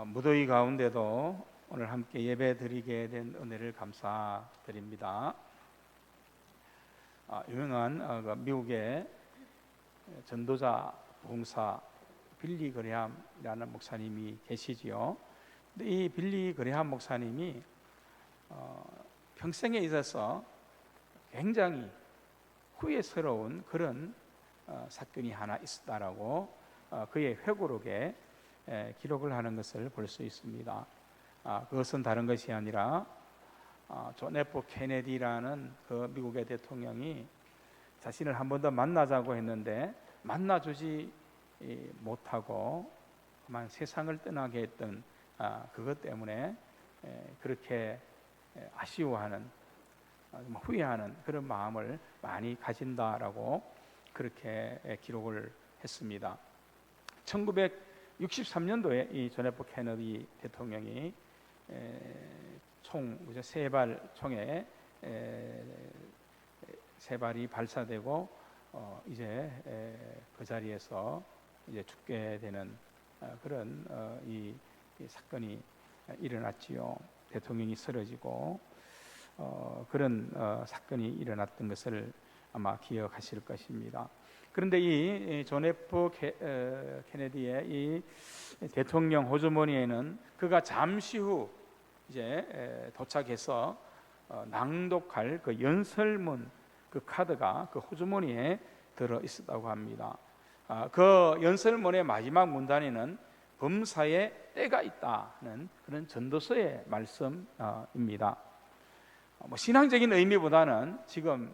무더위 가운데도 오늘 함께 예배 드리게 된 은혜를 감사드립니다. 유명한 미국의 전도자 봉사 빌리 그레함이라는 목사님이 계시지요. 근데 이 빌리 그레함 목사님이 평생에 있어서 굉장히 후회스러운 그런 사건이 하나 있었다라고 그의 회고록에 기록을 하는 것을 볼 수 있습니다. 그것은 다른 것이 아니라 존 F 케네디라는 그 미국의 대통령이 자신을 한 번 더 만나자고 했는데 만나주지 못하고 만 세상을 떠나게 했던 그것 때문에 그렇게 아쉬워하는, 후회하는 그런 마음을 많이 가진다라고 그렇게 기록을 했습니다. 1963년도에 이 존 F 케네디 대통령이 세 발 총에 세 발이 발사되고 이제 그 자리에서 이제 죽게 되는 그런 이 사건이 일어났지요. 대통령이 쓰러지고 그런 사건이 일어났던 것을 아마 기억하실 것입니다. 그런데 이 존 F 케네디의 이 대통령 호주머니에는 그가 잠시 후 이제 도착해서 낭독할 그 연설문 그 카드가 그 호주머니에 들어 있었다고 합니다. 그 연설문의 마지막 문단에는 범사에 때가 있다는 그런 전도서의 말씀입니다. 신앙적인 의미보다는 지금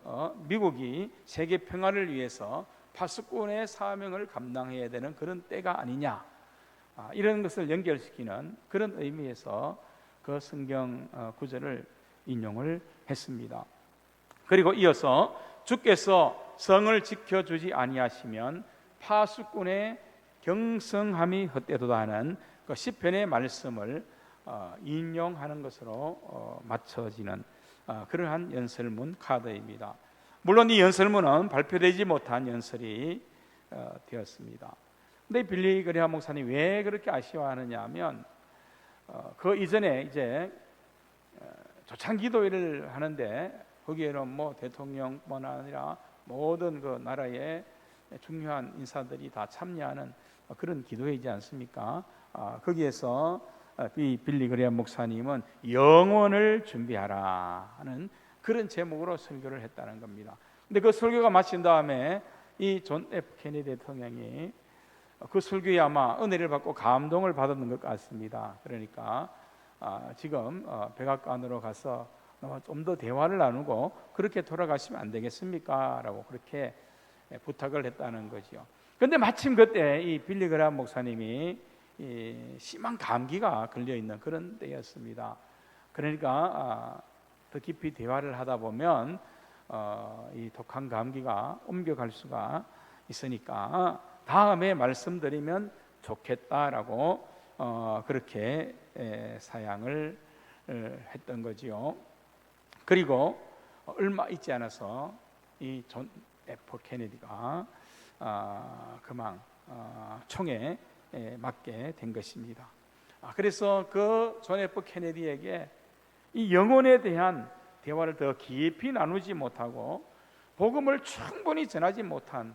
미국이 세계 평화를 위해서 파수꾼의 사명을 감당해야 되는 그런 때가 아니냐, 이런 것을 연결시키는 그런 의미에서 그 성경 구절을 인용을 했습니다. 그리고 이어서 주께서 성을 지켜주지 아니하시면 파수꾼의 경성함이 헛되도다 하는 그 시편의 말씀을 인용하는 것으로 맞춰지는 그러한 연설문 카드입니다. 물론 이 연설문은 발표되지 못한 연설이 되었습니다. 근데 빌리 그레함 목사님 왜 그렇게 아쉬워하느냐 하면 그 이전에 이제 조창기도회를 하는데 거기에는 뭐 대통령뿐 아니라 모든 그 나라의 중요한 인사들이 다 참여하는 그런 기도회이지 않습니까? 거기에서 빌리 그레함 목사님은 영혼을 준비하라 하는 그런 제목으로 설교를 했다는 겁니다. 근데 그 설교가 마친 다음에 이 존 F 케네디 대통령이 그 설교에 아마 은혜를 받고 감동을 받았는 것 같습니다. 그러니까 지금 백악관으로 가서 좀 더 대화를 나누고 그렇게 돌아가시면 안 되겠습니까? 라고 그렇게 부탁을 했다는 거죠. 그런데 마침 그때 이 빌리 그레함 목사님이 심한 감기가 걸려 있는 그런 때였습니다. 그러니까 더 깊이 대화를 하다 보면 이 독한 감기가 옮겨갈 수가 있으니까 다음에 말씀드리면 좋겠다라고 그렇게 사양을 했던 거지요. 그리고 얼마 있지 않아서 이 존 F 케네디가 그만 총에 맞게 된 것입니다. 그래서 그 존 F 케네디에게 이 영혼에 대한 대화를 더 깊이 나누지 못하고 복음을 충분히 전하지 못한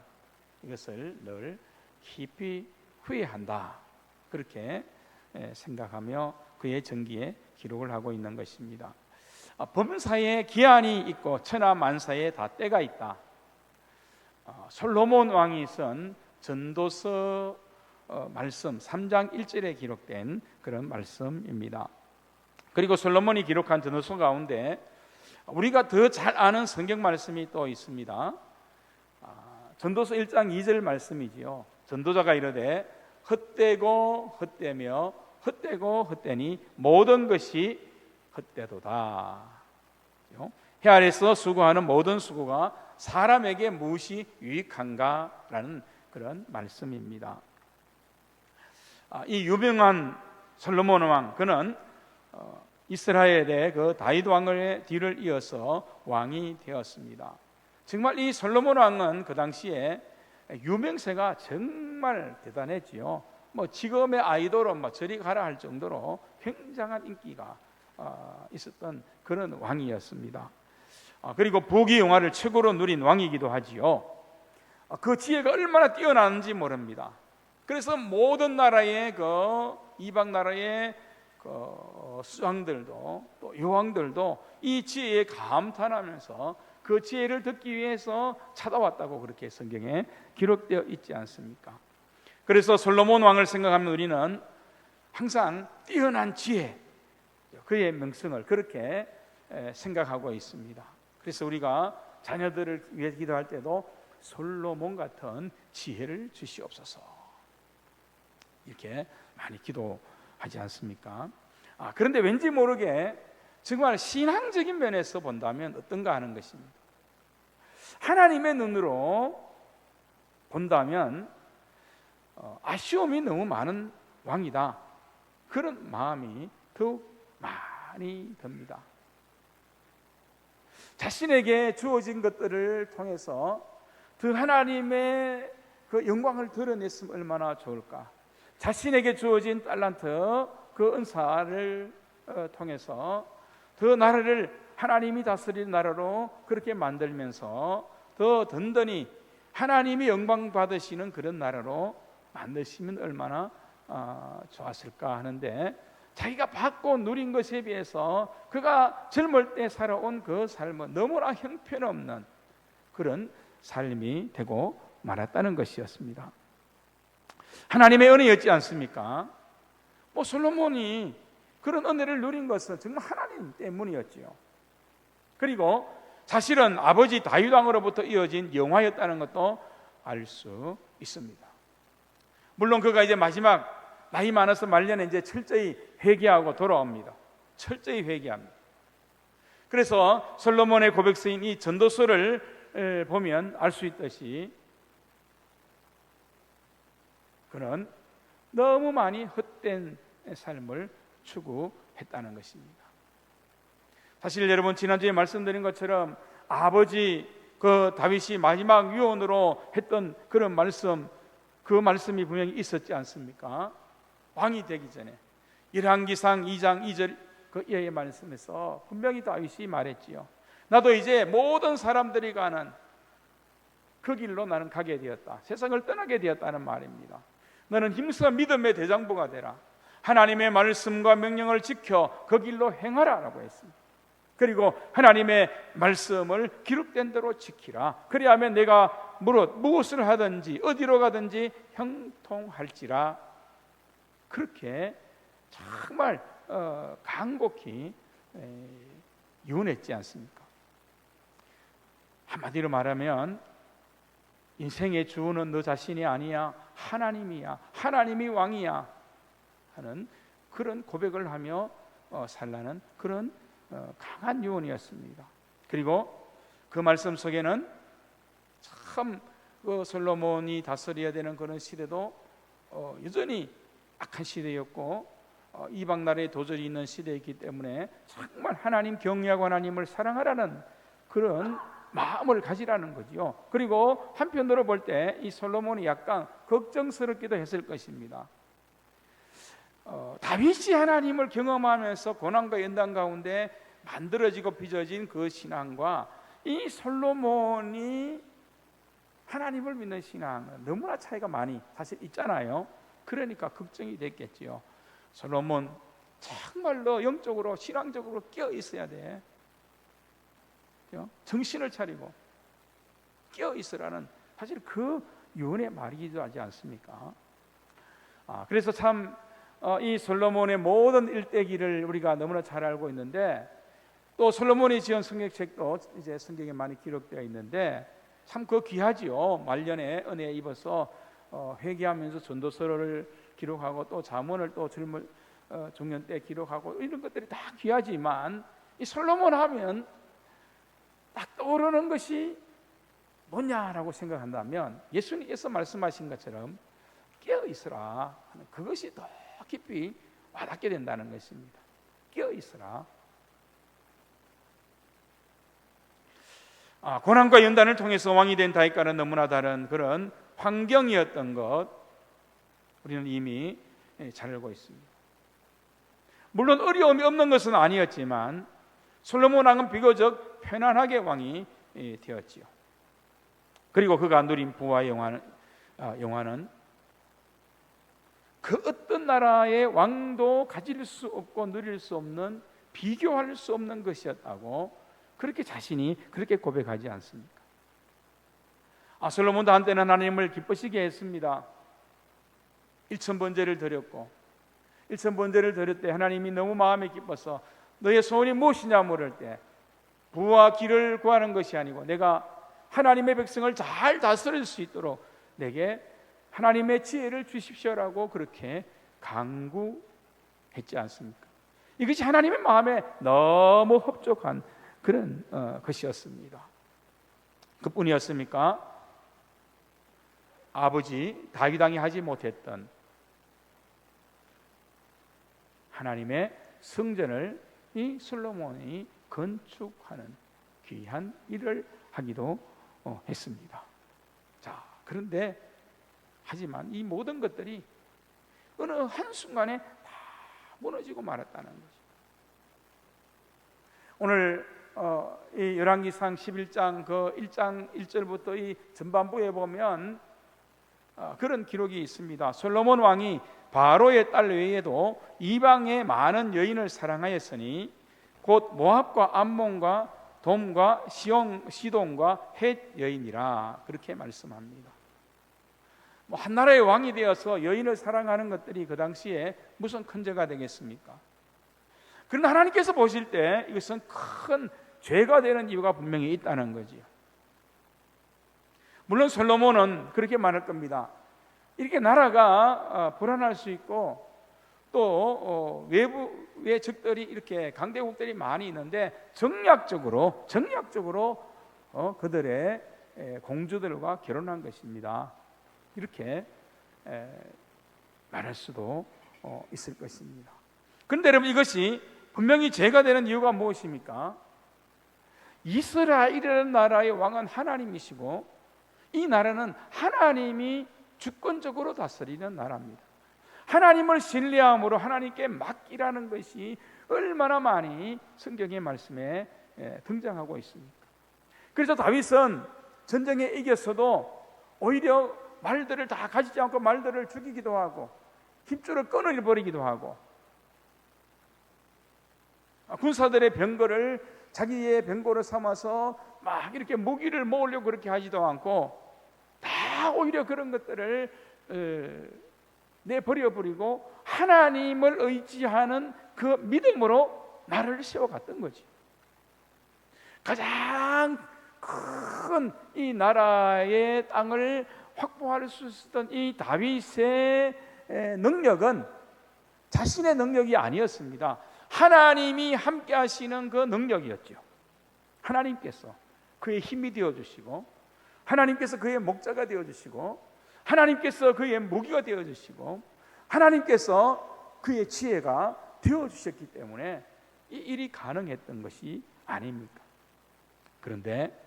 이것을 늘 깊이 후회한다, 그렇게 생각하며 그의 전기에 기록을 하고 있는 것입니다. 범사에 기한이 있고 천하만사에 다 때가 있다. 솔로몬 왕이 쓴 전도서 말씀 3장 1절에 기록된 그런 말씀입니다. 그리고 솔로몬이 기록한 전도서 가운데 우리가 더 잘 아는 성경 말씀이 또 있습니다. 전도서 1장 2절 말씀이지요. 전도자가 이르되 헛되고 헛되며 헛되고 헛되니 모든 것이 헛되도다. 해 아래서 수고하는 모든 수고가 사람에게 무엇이 유익한가라는 그런 말씀입니다. 이 유명한 솔로몬 왕, 그는 이스라엘의 그 다윗 왕의 뒤를 이어서 왕이 되었습니다. 정말 이 솔로몬 왕은 그 당시에 유명세가 정말 대단했지요. 뭐 지금의 아이돌은 뭐 저리 가라 할 정도로 굉장한 인기가 있었던 그런 왕이었습니다. 그리고 부귀 영화를 최고로 누린 왕이기도 하지요. 그 지혜가 얼마나 뛰어나는지 모릅니다. 그래서 모든 나라의 그 이방 나라의 그 수왕들도 또 여왕들도 이 지혜에 감탄하면서 그 지혜를 듣기 위해서 찾아왔다고 그렇게 성경에 기록되어 있지 않습니까? 그래서 솔로몬 왕을 생각하면 우리는 항상 뛰어난 지혜, 그의 명성을 그렇게 생각하고 있습니다. 그래서 우리가 자녀들을 위해 기도할 때도 솔로몬 같은 지혜를 주시옵소서 이렇게 많이 기도하지 않습니까? 그런데 왠지 모르게 정말 신앙적인 면에서 본다면 어떤가 하는 것입니다. 하나님의 눈으로 본다면 아쉬움이 너무 많은 왕이다, 그런 마음이 더욱 많이 듭니다. 자신에게 주어진 것들을 통해서 더 하나님의 그 영광을 드러냈으면 얼마나 좋을까. 자신에게 주어진 달란트, 그 은사를 통해서 더 나라를 하나님이 다스리는 나라로 그렇게 만들면서 더 든든히 하나님이 영광 받으시는 그런 나라로 만드시면 얼마나 좋았을까 하는데, 자기가 받고 누린 것에 비해서 그가 젊을 때 살아온 그 삶은 너무나 형편없는 그런 삶이 되고 말았다는 것이었습니다. 하나님의 은혜였지 않습니까? 솔로몬이 그런 은혜를 누린 것은 정말 하나님 때문이었지요. 그리고 사실은 아버지 다윗 왕으로부터 이어진 영화였다는 것도 알 수 있습니다. 물론 그가 이제 마지막 나이 많아서 말년에 이제 철저히 회개하고 돌아옵니다. 철저히 회개합니다. 그래서 솔로몬의 고백서인 이 전도서를 보면 알 수 있듯이 그는 너무 많이 헛된 삶을 추구했다는 것입니다. 사실 여러분, 지난주에 말씀드린 것처럼 아버지 그 다윗이 마지막 유언으로 했던 그런 말씀, 그 말씀이 분명히 있었지 않습니까? 왕이 되기 전에 열왕기상 2장 2절 그 예의 말씀에서 분명히 다윗이 말했지요. 나도 이제 모든 사람들이 가는 그 길로 나는 가게 되었다. 세상을 떠나게 되었다는 말입니다. 너는 힘써 믿음의 대장부가 되라. 하나님의 말씀과 명령을 지켜 그 길로 행하라라고 했습니다. 그리고 하나님의 말씀을 기록된 대로 지키라. 그리하면 내가 무엇을 하든지 어디로 가든지 형통할지라. 그렇게 정말 간곡히 유언했지 않습니까? 한마디로 말하면 인생의 주는 너 자신이 아니야, 하나님이야, 하나님이 왕이야 하는 그런 고백을 하며 살라는 그런 강한 유언이었습니다. 그리고 그 말씀 속에는 참 그 솔로몬이 다스려야 되는 그런 시대도 여전히 악한 시대였고 이방 나라에 도전이 있는 시대이기 때문에 정말 하나님 경외하고 하나님을 사랑하라는 그런 마음을 가지라는 거지요. 그리고 한편으로 볼 때 이 솔로몬이 약간 걱정스럽기도 했을 것입니다. 다윗이 하나님을 경험하면서 고난과 연단 가운데 만들어지고 빚어진 그 신앙과 이 솔로몬이 하나님을 믿는 신앙은 너무나 차이가 많이 사실 있잖아요. 그러니까 걱정이 됐겠지요. 솔로몬 정말로 영적으로 신앙적으로 깨어 있어야 돼. 정신을 차리고 깨어 있으라는 사실 그 유언의 말이기도 하지 않습니까? 그래서 참 이 솔로몬의 모든 일대기를 우리가 너무나 잘 알고 있는데, 또 솔로몬이 지은 성경책도 이제 성경에 많이 기록되어 있는데 참 그 귀하지요. 말년에 은혜에 입어서 회개하면서 전도서를 기록하고 또 잠언을 또 젊은 중년 때 기록하고 이런 것들이 다 귀하지만 이 솔로몬 하면 딱 떠오르는 것이 뭐냐라고 생각한다면 예수님께서 말씀하신 것처럼 깨어 있으라 하는 그것이 더 깊이 와닿게 된다는 것입니다. 깨어 있으라. 고난과 연단을 통해서 왕이 된 다윗과는 너무나 다른 그런 환경이었던 것, 우리는 이미 잘 알고 있습니다. 물론 어려움이 없는 것은 아니었지만 솔로몬 왕은 비교적 편안하게 왕이 되었지요. 그리고 그가 누린 부와 영화는 그 어떤 나라의 왕도 가질 수 없고 누릴 수 없는, 비교할 수 없는 것이었다고 그렇게 자신이 그렇게 고백하지 않습니까? 솔로몬도 한때는 하나님을 기쁘시게 했습니다. 일천번제를 드렸고, 일천번제를 드릴 때 하나님이 너무 마음에 기뻐서 너의 소원이 무엇이냐 물을 때 부와 기를 구하는 것이 아니고 내가 하나님의 백성을 잘 다스릴 수 있도록 내게 하나님의 지혜를 주십시오라고 그렇게 간구했지 않습니까? 이것이 하나님의 마음에 너무 흡족한 그런 것이었습니다. 그뿐이었습니까? 아버지 다윗 왕이 하지 못했던 하나님의 성전을 이 솔로몬이 건축하는 귀한 일을 하기도 했습니다. 자, 그런데 하지만 이 모든 것들이 어느 한순간에 다 무너지고 말았다는 거죠. 오늘 이 열왕기상 11장 그 1장 1절부터 이 전반부에 보면 그런 기록이 있습니다. 솔로몬 왕이 바로의 딸 외에도 이방의 많은 여인을 사랑하였으니 곧 모압과 암몬과 돔과 시돈과 헷 여인이라 그렇게 말씀합니다. 한 나라의 왕이 되어서 여인을 사랑하는 것들이 그 당시에 무슨 큰 죄가 되겠습니까? 그러나 하나님께서 보실 때 이것은 큰 죄가 되는 이유가 분명히 있다는 거지요. 물론 솔로몬은 그렇게 말할 겁니다. 이렇게 나라가 불안할 수 있고 또 외부의 적들이 이렇게 강대국들이 많이 있는데 정략적으로 그들의 공주들과 결혼한 것입니다. 이렇게 말할 수도 있을 것입니다. 그런데 여러분, 이것이 분명히 죄가 되는 이유가 무엇입니까? 이스라엘이라는 나라의 왕은 하나님이시고 이 나라는 하나님이 주권적으로 다스리는 나라입니다. 하나님을 신뢰함으로 하나님께 맡기라는 것이 얼마나 많이 성경의 말씀에 등장하고 있습니까? 그래서 다윗은 전쟁에 이겼어도 오히려 말들을 다 가지지 않고 말들을 죽이기도 하고 힘줄을 끊어버리기도 하고 군사들의 병거를 자기의 병거로 삼아서 막 이렇게 무기를 모으려고 그렇게 하지도 않고 다 오히려 그런 것들을 내버려버리고 하나님을 의지하는 그 믿음으로 나라를 세워갔던 거지. 가장 큰 이 나라의 땅을 확보할 수 있었던 이 다윗의 능력은 자신의 능력이 아니었습니다. 하나님이 함께 하시는 그 능력이었죠. 하나님께서 그의 힘이 되어주시고 하나님께서 그의 목자가 되어주시고 하나님께서 그의 무기가 되어주시고 하나님께서 그의 지혜가 되어주셨기 때문에 이 일이 가능했던 것이 아닙니까? 그런데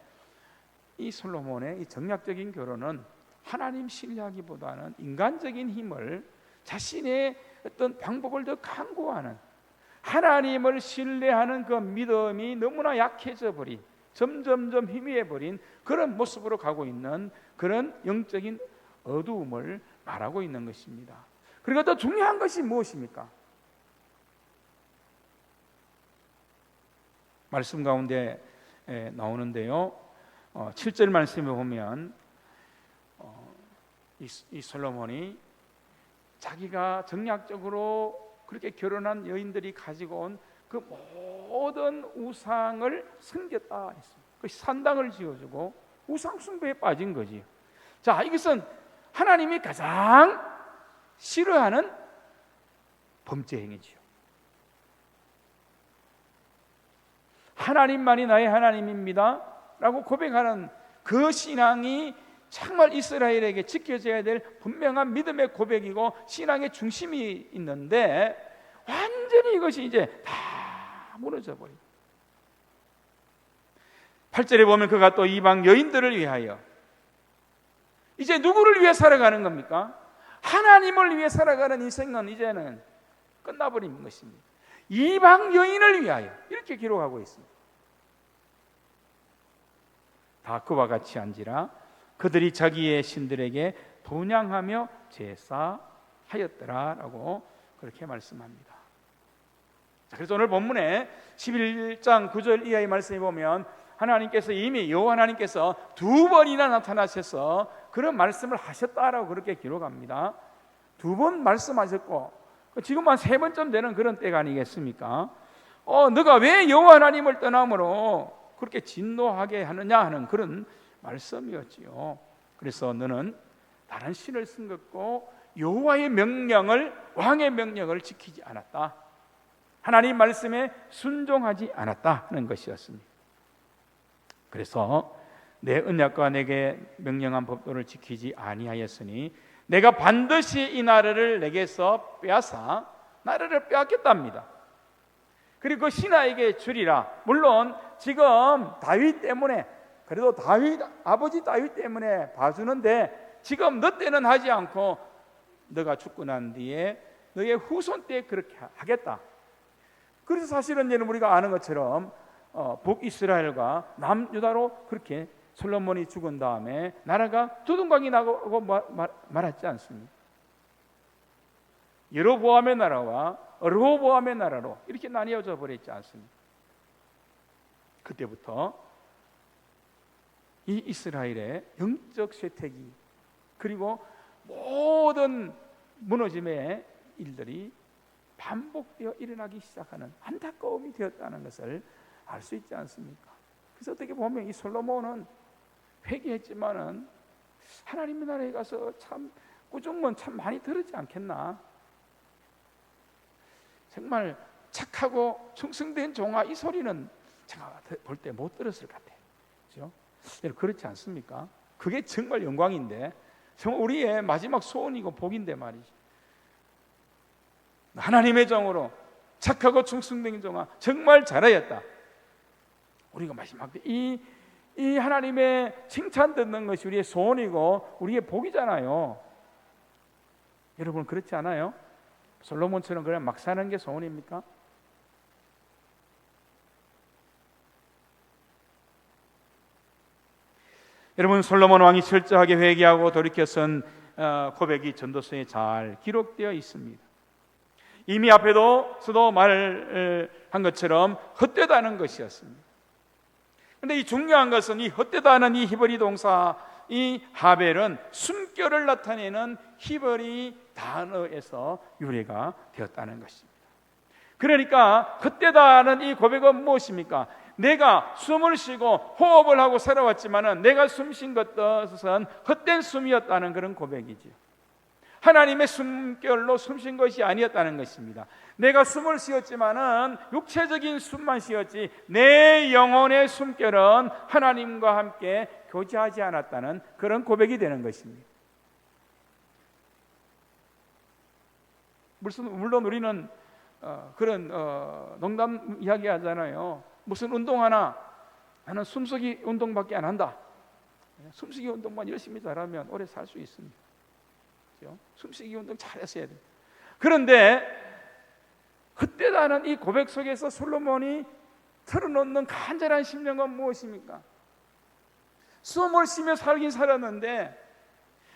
이 솔로몬의 이 정략적인 결혼은 하나님 신뢰하기보다는 인간적인 힘을 자신의 어떤 방법을 더 강구하는, 하나님을 신뢰하는 그 믿음이 너무나 약해져 버린, 점점점 희미해버린 그런 모습으로 가고 있는 그런 영적인 어두움을 말하고 있는 것입니다. 그리고 더 중요한 것이 무엇입니까? 말씀 가운데 나오는데요, 7절 말씀에 보면 이 솔로몬이 자기가 정략적으로 그렇게 결혼한 여인들이 가지고 온 그 모든 우상을 섬겼다 했습니다. 그 산당을 지어주고 우상 숭배에 빠진 거지. 자, 이것은 하나님이 가장 싫어하는 범죄 행위지요. 하나님만이 나의 하나님입니다 라고 고백하는 그 신앙이 정말 이스라엘에게 지켜져야 될 분명한 믿음의 고백이고 신앙의 중심이 있는데 완전히 이것이 이제 다 무너져 버려요. 8절에 보면 그가 또 이방 여인들을 위하여, 이제 누구를 위해 살아가는 겁니까? 하나님을 위해 살아가는 인생은 이제는 끝나버린 것입니다. 이방 여인을 위하여 이렇게 기록하고 있습니다. 다 그와 같이 한지라 그들이 자기의 신들에게 분향하며 제사하였더라라고 그렇게 말씀합니다. 자, 그래서 오늘 본문에 11장 9절 이하의 말씀에 보면 하나님께서 이미 여호와 하나님께서 2번이나 나타나셔서 그런 말씀을 하셨다라고 그렇게 기록합니다. 2번 말씀하셨고 지금 한 3번쯤 되는 그런 때가 아니겠습니까? 너가 왜 여호와 하나님을 떠남으로 그렇게 진노하게 하느냐 하는 그런 말씀이었지요. 그래서 너는 다른 신을 섬겼고 여호와의 명령을, 왕의 명령을 지키지 않았다. 하나님 말씀에 순종하지 않았다 하는 것이었습니다. 그래서 내 언약과 내게 명령한 법도를 지키지 아니하였으니 내가 반드시 이 나라를 내게서 빼앗아 나라를 빼앗겠답니다. 그리고 그 신하에게 주리라. 물론 지금 다윗 때문에, 그래도 아버지 다윗 때문에 봐주는데 지금 너 때는 하지 않고 너가 죽고 난 뒤에 너의 후손 때 그렇게 하겠다. 그래서 사실은 우리가 아는 것처럼 북이스라엘과 남유다로 그렇게 솔로몬이 죽은 다음에 나라가 두둥강이 나고 말았지 않습니까? 여로보암의 나라와 르호보암의 나라로 이렇게 나뉘어져 버렸지 않습니까? 그때부터 이 이스라엘의 영적 쇠퇴기 그리고 모든 무너짐의 일들이 반복되어 일어나기 시작하는 안타까움이 되었다는 것을 알 수 있지 않습니까? 그래서 어떻게 보면 이 솔로몬은 회개했지만은 하나님의 나라에 가서 참 꾸중문 참 많이 들었지 않겠나? 정말 착하고 충성된 종아 이 소리는 제가 볼 때 못 들었을 것 같아요. 그렇죠? 그렇지 않습니까? 그게 정말 영광인데 정말 우리의 마지막 소원이고 복인데 말이죠. 하나님의 종으로 착하고 충성된 종아 정말 잘하였다. 우리가 마지막 때 이 하나님의 칭찬 듣는 것이 우리의 소원이고 우리의 복이잖아요. 여러분 그렇지 않아요? 솔로몬처럼 그냥 막 사는 게 소원입니까? 여러분 솔로몬 왕이 철저하게 회개하고 돌이켜 선 고백이 전도서에 잘 기록되어 있습니다. 이미 앞에서도 말한 것처럼 헛되다는 것이었습니다. 그런데 이 중요한 것은 이 헛되다는 이 히브리 동사 이 하벨은 숨결을 나타내는 히브리 단어에서 유래가 되었다는 것입니다. 그러니까 헛되다는 이 고백은 무엇입니까? 내가 숨을 쉬고 호흡을 하고 살아왔지만은 내가 숨 쉰 것은 헛된 숨이었다는 그런 고백이지요. 하나님의 숨결로 숨 쉰 것이 아니었다는 것입니다. 내가 숨을 쉬었지만은 육체적인 숨만 쉬었지 내 영혼의 숨결은 하나님과 함께 교제하지 않았다는 그런 고백이 되는 것입니다. 물론 우리는 그런 농담 이야기 하잖아요. 무슨 운동하나 나는 숨쉬기 운동밖에 안 한다. 숨쉬기 운동만 열심히 잘하면 오래 살 수 있습니다. 숨쉬기 운동 잘했어야 돼요. 그런데 헛되다는 이 고백 속에서 솔로몬이 털어놓는 간절한 심령은 무엇입니까? 숨을 쉬며 살긴 살았는데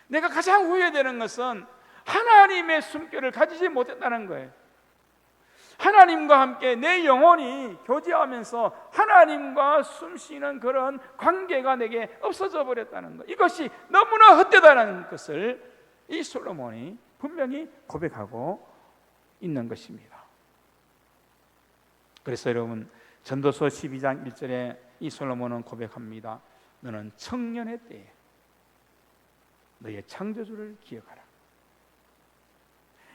내가 가장 후회되는 것은 하나님의 숨결을 가지지 못했다는 거예요. 하나님과 함께 내 영혼이 교제하면서 하나님과 숨쉬는 그런 관계가 내게 없어져 버렸다는 것, 이것이 너무나 헛되다는 것을 이 솔로몬이 분명히 고백하고 있는 것입니다. 그래서 여러분 전도서 12장 1절에 이 솔로몬은 고백합니다. 너는 청년의 때에 너의 창조주를 기억하라.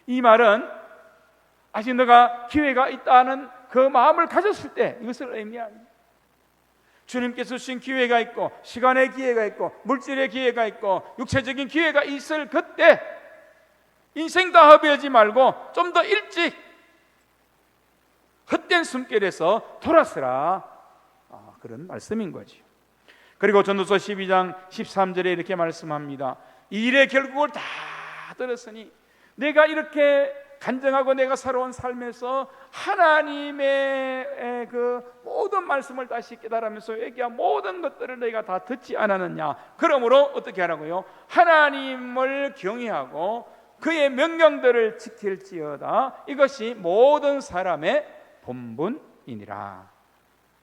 이 말은 아직 너가 기회가 있다는 그 마음을 가졌을 때 이것을 의미합니다. 주님께서 주신 기회가 있고 시간의 기회가 있고 물질의 기회가 있고 육체적인 기회가 있을 그때 인생 다 허비하지 말고 좀 더 일찍 헛된 숨결에서 돌아서라, 그런 말씀인 거죠. 그리고 전도서 12장 13절에 이렇게 말씀합니다. 이 일의 결국을 다 다 들었으니 내가 이렇게 간증하고 내가 살아온 삶에서 하나님의 그 모든 말씀을 다시 깨달으면서 얘기한 모든 것들을 내가 다 듣지 않았느냐. 그러므로 어떻게 하라고요? 하나님을 경외하고 그의 명령들을 지킬지어다. 이것이 모든 사람의 본분이니라.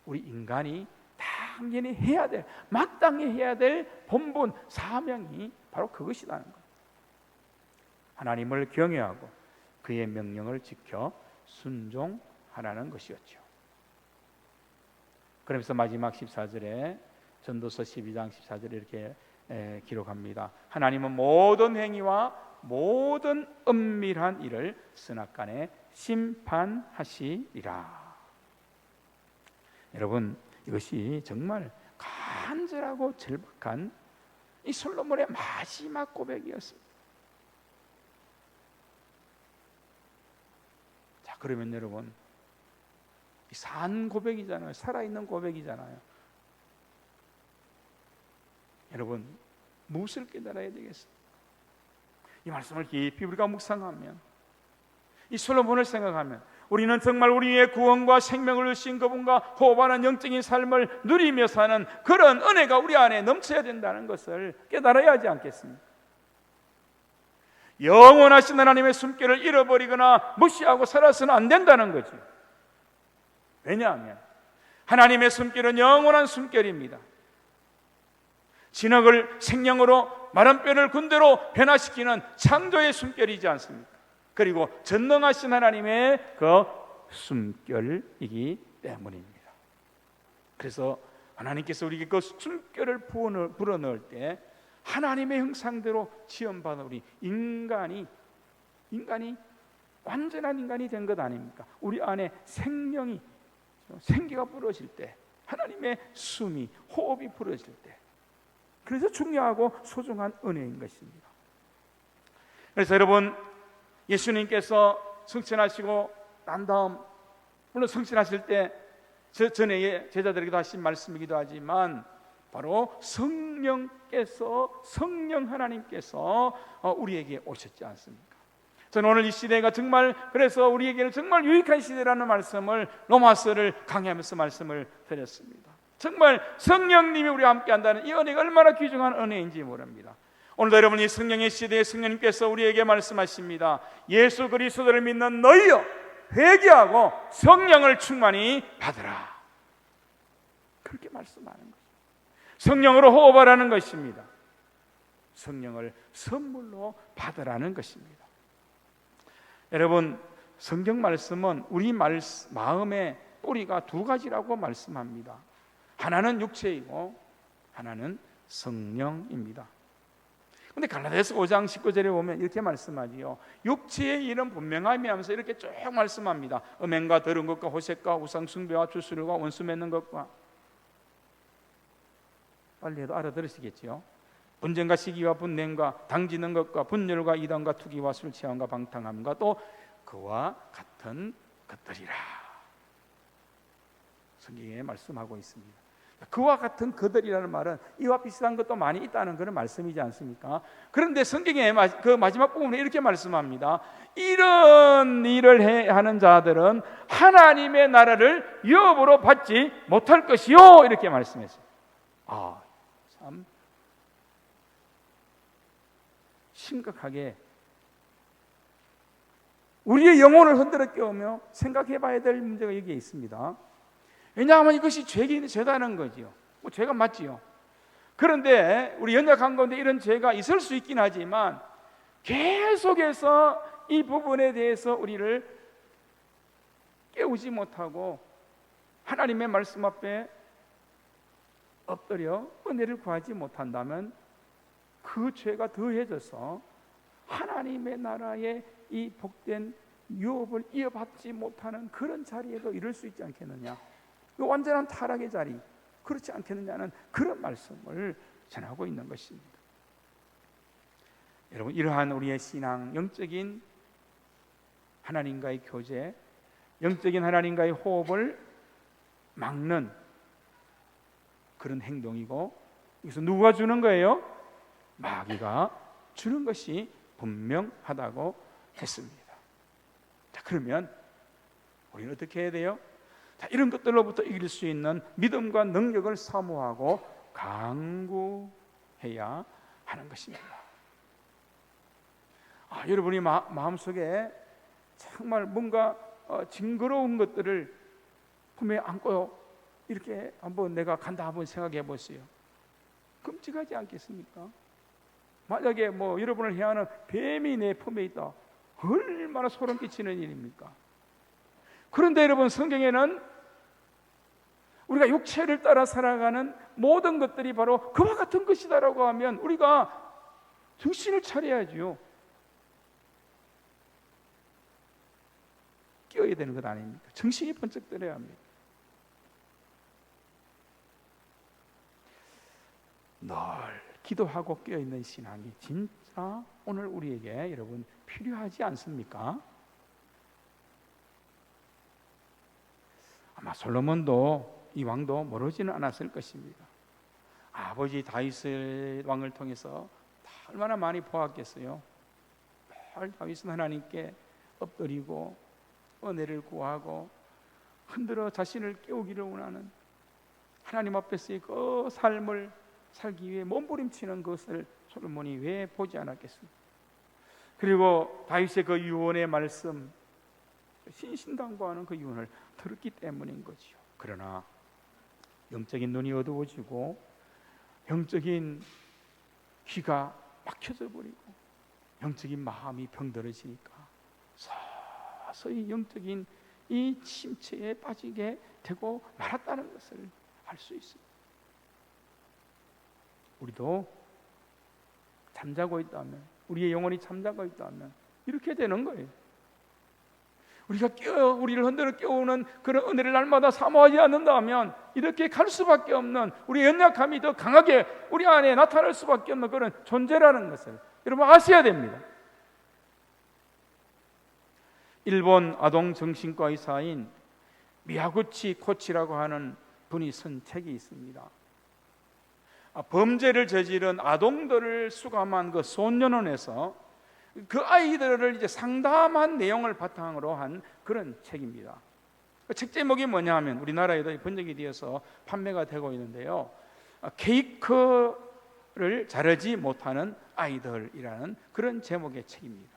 우리 인간이 당연히 해야 될, 마땅히 해야 될 본분, 사명이 바로 그것이라는 거예요. 하나님을 경외하고 그의 명령을 지켜 순종하라는 것이었죠. 그러면서 마지막 14절에 전도서 12장 14절에 이렇게 기록합니다. 하나님은 모든 행위와 모든 은밀한 일을 선악간에 심판하시리라. 여러분, 이것이 정말 간절하고 절박한 이 솔로몬의 마지막 고백이었습니다. 자, 그러면 여러분, 이 산 고백이잖아요. 살아있는 고백이잖아요. 여러분, 무엇을 깨달아야 되겠어요? 이 말씀을 깊이 우리가 묵상하면, 이 솔로몬을 생각하면, 우리는 정말 우리의 구원과 생명을 주신 그분과 호흡하는 영적인 삶을 누리며 사는 그런 은혜가 우리 안에 넘쳐야 된다는 것을 깨달아야 하지 않겠습니까? 영원하신 하나님의 숨결을 잃어버리거나 무시하고 살아서는 안 된다는 거죠. 왜냐하면 하나님의 숨결은 영원한 숨결입니다. 진흙을 생명으로, 마른 뼈를 군대로 변화시키는 창조의 숨결이지 않습니까? 그리고 전능하신 하나님의 그 숨결이기 때문입니다. 그래서 하나님께서 우리에게 그 숨결을 불어넣을 때 하나님의 형상대로 지음받은 우리 인간이 완전한 인간이 된 것 아닙니까? 우리 안에 생기가 불어질 때, 하나님의 숨이, 호흡이 불어질 때, 그래서 중요하고 소중한 은혜인 것입니다. 그래서 여러분, 예수님께서 승천하시고 난 다음, 물론 승천하실 때 전에 제자들에게도 하신 말씀이기도 하지만 바로 성령 하나님께서 우리에게 오셨지 않습니까? 저는 오늘 이 시대가 정말, 그래서 우리에게는 정말 유익한 시대라는 말씀을, 로마서를 강의하면서 말씀을 드렸습니다. 정말 성령님이 우리와 함께 한다는 이 은혜가 얼마나 귀중한 은혜인지 모릅니다. 오늘도 여러분, 이 성령의 시대에 성령님께서 우리에게 말씀하십니다. 예수 그리스도를 믿는 너희여, 회개하고 성령을 충만히 받으라. 그렇게 말씀하는 거죠. 성령으로 호흡하라는 것입니다. 성령을 선물로 받으라는 것입니다. 여러분, 성경 말씀은 우리 마음의 뿌리가 두 가지라고 말씀합니다. 하나는 육체이고 하나는 성령입니다. 근데 갈라디아서 5장 19절에 보면 이렇게 말씀하지요. 육체의 일은 분명함이 하면서 이렇게 쭉 말씀합니다. 음행과 더러운 것과 호색과 우상 숭배와 주술과 원수 맺는 것과, 빨리 해도 알아들으시겠지요. 분쟁과 시기와 분냄과 당지는 것과 분열과 이단과 투기와 술 취함과 방탕함과 또 그와 같은 것들이라. 성경에 말씀하고 있습니다. 그와 같은 그들이라는 말은 이와 비슷한 것도 많이 있다는 그런 말씀이지 않습니까? 그런데 성경의 그 마지막 부분에 이렇게 말씀합니다. 이런 일을 하는 자들은 하나님의 나라를 유업으로 받지 못할 것이요, 이렇게 말씀했어요. 참 심각하게 우리의 영혼을 흔들어 깨우며 생각해 봐야 될 문제가 여기에 있습니다. 왜냐하면 이것이 죄다는 거지요. 죄가 맞지요. 그런데 우리 연약한 가운데 이런 죄가 있을 수 있긴 하지만 계속해서 이 부분에 대해서 우리를 깨우지 못하고 하나님의 말씀 앞에 엎드려 은혜를 구하지 못한다면 그 죄가 더해져서 하나님의 나라의 이 복된 유업을 이어받지 못하는 그런 자리에도 이를 수 있지 않겠느냐. 완전한 타락의 자리, 그렇지 않겠느냐는 그런 말씀을 전하고 있는 것입니다. 여러분, 이러한 우리의 신앙, 영적인 하나님과의 교제, 영적인 하나님과의 호흡을 막는 그런 행동이고, 이것은 누가 주는 거예요? 마귀가 주는 것이 분명하다고 했습니다. 자, 그러면 우리는 어떻게 해야 돼요? 자, 이런 것들로부터 이길 수 있는 믿음과 능력을 사모하고 강구해야 하는 것입니다. 여러분이 마음속에 정말 뭔가 징그러운 것들을 품에 안고 이렇게 한번 내가 간다 한번 생각해 보세요. 끔찍하지 않겠습니까? 만약에 여러분을 해하는 뱀이 내 품에 있다, 얼마나 소름 끼치는 일입니까? 그런데 여러분, 성경에는 우리가 육체를 따라 살아가는 모든 것들이 바로 그와 같은 것이다라고 하면 우리가 정신을 차려야지요. 깨어야 되는 것 아닙니까? 정신이 번쩍 들어야 합니다. 늘 기도하고 깨어있는 신앙이 진짜 오늘 우리에게 여러분 필요하지 않습니까? 아마 솔로몬도 이 왕도 모르지는 않았을 것입니다. 아버지 다윗 왕을 통해서 얼마나 많이 보았겠어요. 늘 다윗은 하나님께 엎드리고 은혜를 구하고 흔들어 자신을 깨우기를 원하는, 하나님 앞에서의 그 삶을 살기 위해 몸부림치는 것을 솔로몬이 왜 보지 않았겠습니까? 그리고 다윗의 그 유언의 말씀, 신신당부하는 그 유언을 들었기 때문인 거지요. 그러나 영적인 눈이 어두워지고 영적인 귀가 막혀져 버리고 영적인 마음이 병들어지니까 서서히 영적인 이 침체에 빠지게 되고 말았다는 것을 알 수 있습니다. 우리도 잠자고 있다면, 우리의 영혼이 잠자고 있다면 이렇게 되는 거예요. 우리가 우리를 흔들어 깨우는 그런 은혜를 날마다 사모하지 않는다면 이렇게 갈 수밖에 없는, 우리의 연약함이 더 강하게 우리 안에 나타날 수밖에 없는 그런 존재라는 것을 여러분 아셔야 됩니다. 일본 아동 정신과 의사인 미야구치 코치라고 하는 분이 쓴 책이 있습니다. 범죄를 저지른 아동들을 수감한 그 소년원에서 그 아이들을 이제 상담한 내용을 바탕으로 한 그런 책입니다. 책 제목이 뭐냐 하면, 우리나라에도 번역이 되어서 판매가 되고 있는데요, 케이크를 자르지 못하는 아이들이라는 그런 제목의 책입니다.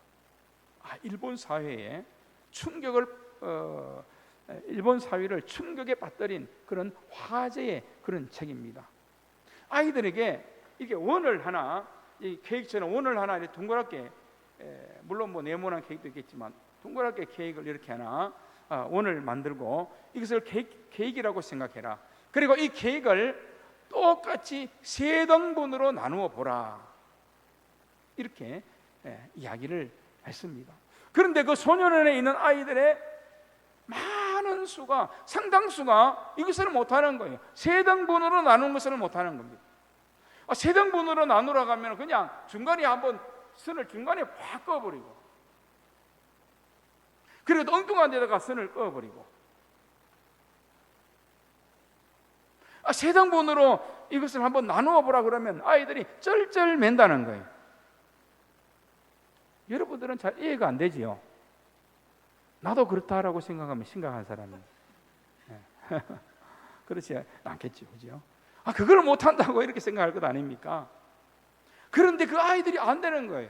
일본 사회에 일본 사회를 충격에 빠뜨린 그런 화제의 그런 책입니다. 아이들에게 이게 원을 하나, 이 케이크처럼 원을 하나 이렇게 동그랗게, 물론 네모난 케이크도 있겠지만 동그랗게 케이크를 이렇게 하나 원을 만들고 이것을 케이크라고 생각해라. 그리고 이 케이크를 똑같이 3등분으로 나누어 보라. 이렇게 이야기를 했습니다. 그런데 그 소년원에 있는 아이들의 많은 수가, 상당수가 이것을 못하는 거예요. 3등분으로 나눈 것을 못하는 겁니다. 3등분으로 나누라고 하면 그냥 중간에 한번 선을 중간에 확 그어버리고, 그래도 엉뚱한 데다가 선을 그어버리고, 3등분으로 이것을 한번 나누어 보라 그러면 아이들이 쩔쩔 맨다는 거예요. 여러분들은 잘 이해가 안 되지요? 나도 그렇다라고 생각하면 심각한 사람이에요. 그렇지 않겠죠, 그죠? 그걸 못한다고 이렇게 생각할 것 아닙니까? 그런데 그 아이들이 안 되는 거예요.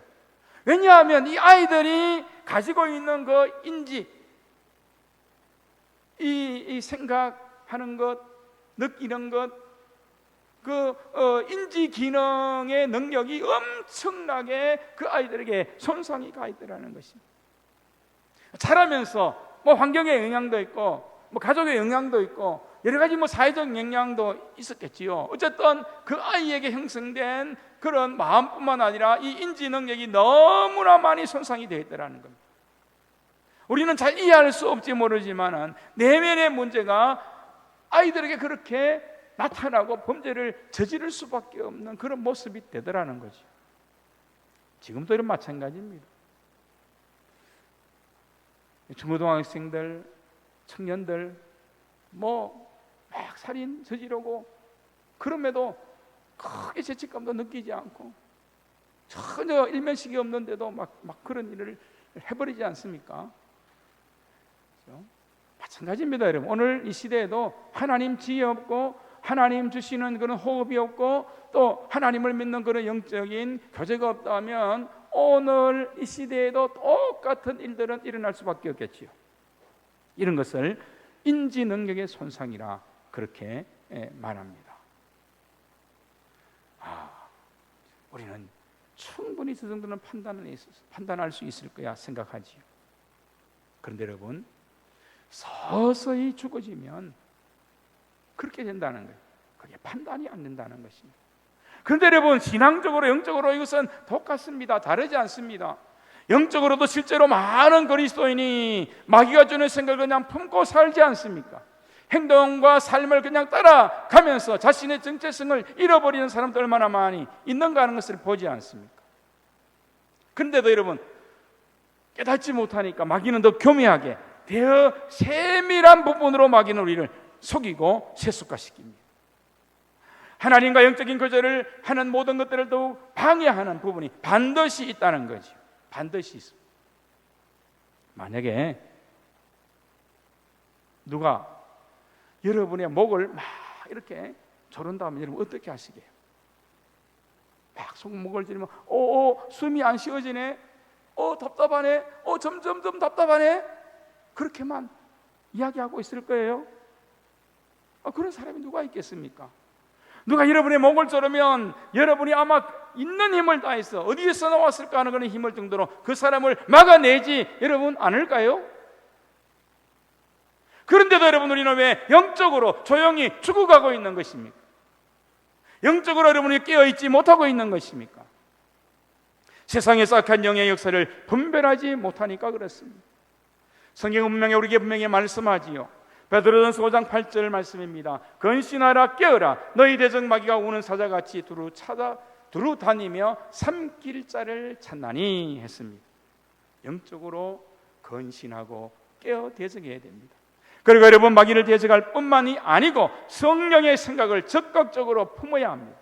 왜냐하면 이 아이들이 가지고 있는 그 인지, 이 생각하는 것, 느끼는 것, 그 인지 기능의 능력이 엄청나게 그 아이들에게 손상이 가 있더라는 것입니다. 자라면서 환경의 영향도 있고 가족의 영향도 있고 여러 가지 사회적 영향도 있었겠지요. 어쨌든 그 아이에게 형성된 그런 마음뿐만 아니라 이 인지 능력이 너무나 많이 손상이 되어 있다는 겁니다. 우리는 잘 이해할 수 없지 모르지만 내면의 문제가 아이들에게 그렇게 나타나고 범죄를 저지를 수밖에 없는 그런 모습이 되더라는 거죠. 지금도 이런 마찬가지입니다. 중고등학생들, 청년들 막 살인 저지르고, 그럼에도 크게 죄책감도 느끼지 않고 전혀 일면식이 없는데도 막 그런 일을 해버리지 않습니까? 그렇죠? 마찬가지입니다, 여러분. 오늘 이 시대에도 하나님 지혜 없고 하나님 주시는 그런 호흡이 없고 또 하나님을 믿는 그런 영적인 교제가 없다면 오늘 이 시대에도 똑같은 일들은 일어날 수밖에 없겠지요. 이런 것을 인지 능력의 손상이라 그렇게 말합니다. 우리는 충분히 저 정도는 판단할 수 있을 거야 생각하지요. 그런데 여러분, 서서히 죽어지면 그렇게 된다는 거예요. 그게 판단이 안 된다는 것입니다. 그런데 여러분, 신앙적으로 영적으로 이것은 똑같습니다. 다르지 않습니다. 영적으로도 실제로 많은 그리스도인이 마귀가 주는 생각을 그냥 품고 살지 않습니까? 행동과 삶을 그냥 따라가면서 자신의 정체성을 잃어버리는 사람도 얼마나 많이 있는가 하는 것을 보지 않습니까? 그런데도 여러분, 깨닫지 못하니까 마귀는 더 교묘하게 대어 세밀한 부분으로 마귀는 우리를 속이고 세속화시킵니다. 하나님과 영적인 교제를 하는 모든 것들을 더욱 방해하는 부분이 반드시 있다는 거죠. 반드시 있습니다. 만약에 누가 여러분의 목을 막 이렇게 조른다면 여러분 어떻게 하시게요? 막 목을 조르면 숨이 안 쉬어지네, 답답하네, 점점 답답하네, 그렇게만 이야기하고 있을 거예요. 그런 사람이 누가 있겠습니까? 누가 여러분의 목을 조르면 여러분이 아마 있는 힘을 다해서 어디에서 나왔을까 하는 그런 힘을 정도로 그 사람을 막아내지 여러분 않을까요? 그런데도 여러분, 우리는 왜 영적으로 조용히 죽어가고 있는 것입니까? 영적으로 여러분이 깨어있지 못하고 있는 것입니까? 세상의 악한 영의 역사를 분별하지 못하니까 그렇습니다. 성경은 분명히 말씀하지요. 베드로전서 5장 8절 말씀입니다. 근신하라, 깨어라, 너희 대적 마귀가 우는 사자같이 두루 다니며 삼킬 자를 찾나니 했습니다. 영적으로 근신하고 깨어 대적해야 됩니다. 그리고 여러분, 마귀를 대적할 뿐만이 아니고 성령의 생각을 적극적으로 품어야 합니다.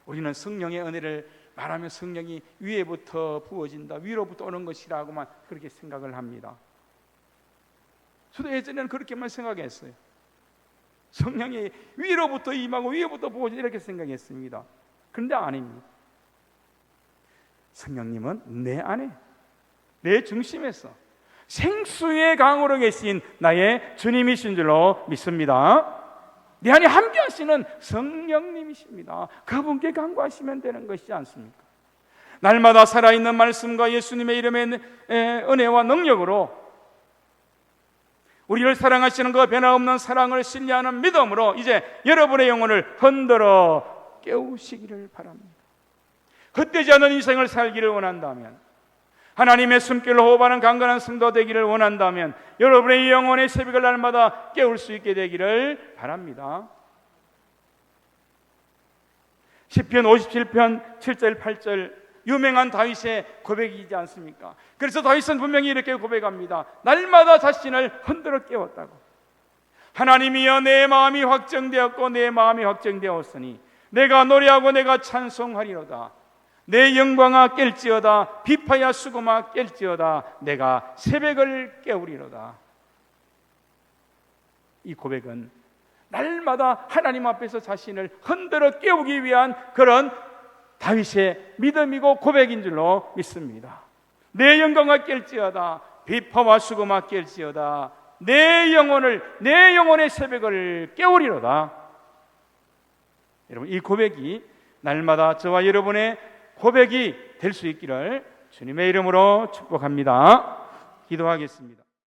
우리는 성령의 은혜를 말하면 성령이 위에부터 부어진다, 위로부터 오는 것이라고만 그렇게 생각을 합니다. 저도 예전에는 그렇게만 생각했어요. 성령이 위로부터 임하고 위에부터 부어진다 이렇게 생각했습니다. 그런데 아닙니다. 성령님은 내 안에, 내 중심에서 생수의 강으로 계신 나의 주님이신 줄로 믿습니다. 내 안에 함께 하시는 성령님이십니다. 그분께 간구하시면 되는 것이지 않습니까? 날마다 살아있는 말씀과 예수님의 이름의 은혜와 능력으로 우리를 사랑하시는 그 변함없는 사랑을 신뢰하는 믿음으로 이제 여러분의 영혼을 흔들어 깨우시기를 바랍니다. 헛되지 않은 인생을 살기를 원한다면, 하나님의 숨결을 호흡하는 강건한 성도 되기를 원한다면 여러분의 영혼의 새벽을 날마다 깨울 수 있게 되기를 바랍니다. 시편 57편 7절 8절 유명한 다윗의 고백이지 않습니까? 그래서 다윗은 분명히 이렇게 고백합니다. 날마다 자신을 흔들어 깨웠다고. 하나님이여, 내 마음이 확정되었고 내 마음이 확정되었으니 내가 노래하고 내가 찬송하리로다. 내 영광아 깰지어다, 비파야 수고마 깰지어다, 내가 새벽을 깨우리로다. 이 고백은 날마다 하나님 앞에서 자신을 흔들어 깨우기 위한 그런 다윗의 믿음이고 고백인 줄로 믿습니다. 내 영광아 깰지어다, 비파와 수고마 깰지어다, 내 영혼의 새벽을 깨우리로다. 여러분, 이 고백이 날마다 저와 여러분의 고백이 될 수 있기를 주님의 이름으로 축복합니다. 기도하겠습니다.